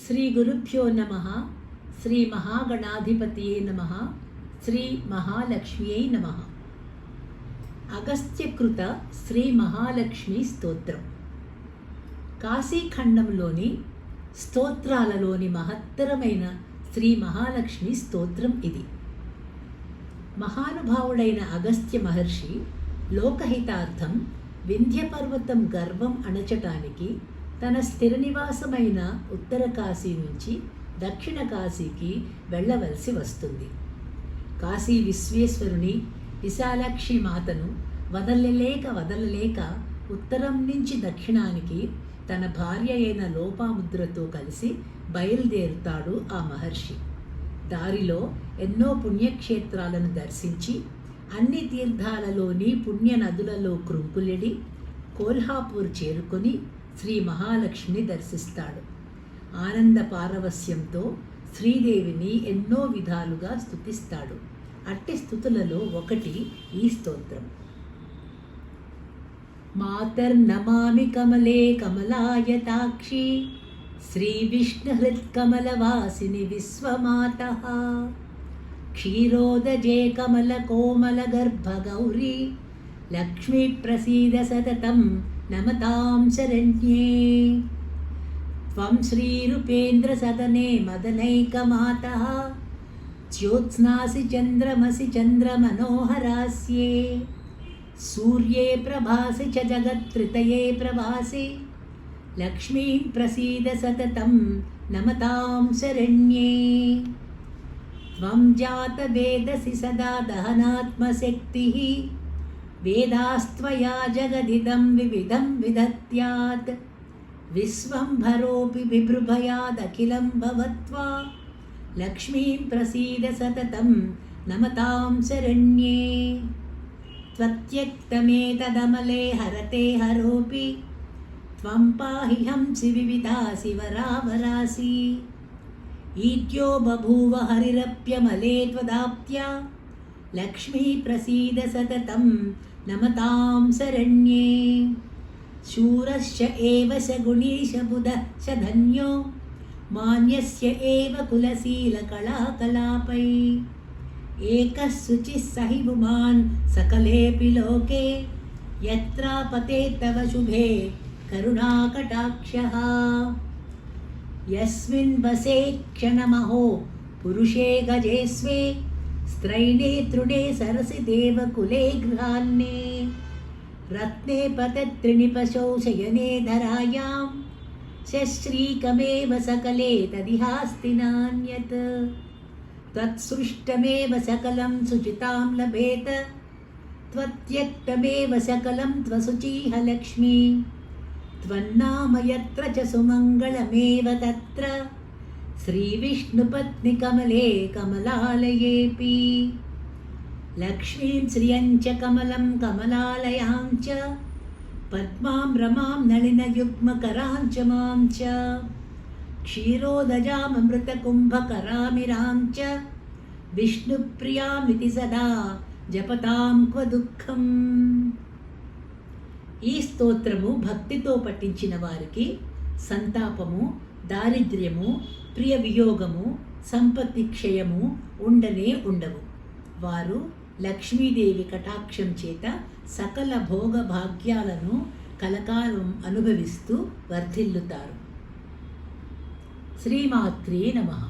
శ్రీ గురుభ్యో నమః. శ్రీ మహాగణాధిపతియే నమః. శ్రీ మహాలక్ష్మియై నమః. అగస్త్యకృత శ్రీ మహాలక్ష్మి స్తోత్రం. కాశీఖండంలోని స్తోత్రాలలోని మహత్తరమైన శ్రీ మహాలక్ష్మి స్తోత్రం ఇది. మహానుభావుడైన అగస్త్య మహర్షి లోకహితార్థం వింధ్యపర్వతం గర్వం అణచటానికి తన స్థిర నివాసమైన ఉత్తర కాశీ నుంచి దక్షిణ కాశీకి వెళ్ళవలసి వస్తుంది. కాశీ విశ్వేశ్వరుని విశాలాక్షి మాతను వదలలేక ఉత్తరం నుంచి దక్షిణానికి తన భార్య అయిన లోపాముద్రతో కలిసి బయలుదేరుతాడు ఆ మహర్షి. దారిలో ఎన్నో పుణ్యక్షేత్రాలను దర్శించి అన్ని తీర్థాలలోని పుణ్య నదులలో కృంపులిడి కోల్హాపూర్ చేరుకొని శ్రీ మహాలక్ష్మిని దర్శిస్తాడు. ఆనంద పారవస్యంతో శ్రీదేవిని ఎన్నో విధాలుగా స్తుతిస్తాడు. అట్టి స్తుతులలో ఒకటి ఈ స్తోత్రం. మాతర్నమామి కమలే కమలాయతాక్షి శ్రీ విష్ణుహృత్కమలవాసిని విశ్వమాతః క్షీరోదజే కమల కోమల గర్భ గౌరీ లక్ష్మీ ప్రసీద సతతం నమతాం శరణ్యే. త్వం శ్రీరూపేంద్ర సదనే మదనైకమాతః జ్యోత్స్నాసి చంద్రమసి చంద్రమనోహరాస్యే సూర్యే ప్రభాసి చ జగత్త్రితయే ప్రభాసి లక్ష్మీ ప్రసీద సతతం నమతాం శరణ్యే. త్వం జాత వేదసి సదా దహనాత్మశక్తిః వేదాస్త్వయా జగదిదం వివిధం విదత్యాత్ విశ్వంభరోऽపి బిభృభయాదఖిలం భవత్వా లక్ష్మీం ప్రసీద సతతం నమతాం శరణ్యే. త్వత్యక్తమేతదమలే హరతే హరోऽపి త్వం పాహి హంసి వివిధాసి వరావరాసి ఈత్యో బభూవ హరిరప్యమలే త్వదాప్త్యా లక్ష్మీ ప్రసీద సతతం నమతాం శరణ్యే. శూరశ్చ ఏవ శ గుణీశ బుధః చ ధన్యో మాన్యస్య ఏవ కులశీల కళాకలాపై ఏకః శుచిః సహి పుమాన్ సకలేపి లోకే యత్రాపతే తవ శుభే కరుణాకటాక్షః. యస్మిన్ వసే క్షణమహో పురుషే గజే స్వే స్త్రైణే తృణే సరసి దేవకులే గృహాన్నే రత్నే పతత్రినిపశౌ శయనే ధరాయాం శశ్రీకమేవ సకలే తదిహాస్తి నాన్యత్. త్వత్సృష్టమేవ సకలం శుచితాం లభేత త్వత్యక్తమేవ సకలం త్వశుచీహ లక్ష్మీ. త్వన్నామ యత్ర చ సుమంగళమేవ తత్ర శ్రీవిష్ణుపత్ని కమలే కమలాలయేపి. లక్ష్మీం శ్రియం చ కమలం కమలాలయాం చ పద్మాం రమాం నళినయుగ్మకరాం చ మాం చ క్షీరోదజామృతకుంభకరామిరాం చ విష్ణుప్రియామితి సదా జపతాం క్వ దుఃఖం. ఈ స్తోత్రము భక్తితో పఠించిన వారికి సంతాపము, దారిద్ర్యము, ప్రియ వియోగము, సంపత్తి క్షయము ఉండనే ఉండవు. వారు లక్ష్మీదేవి కటాక్షం చేత సకల భోగ భాగ్యాలను కలకాలం అనుభవిస్తూ వర్ధిల్లుతారు. శ్రీమాత్రే నమః.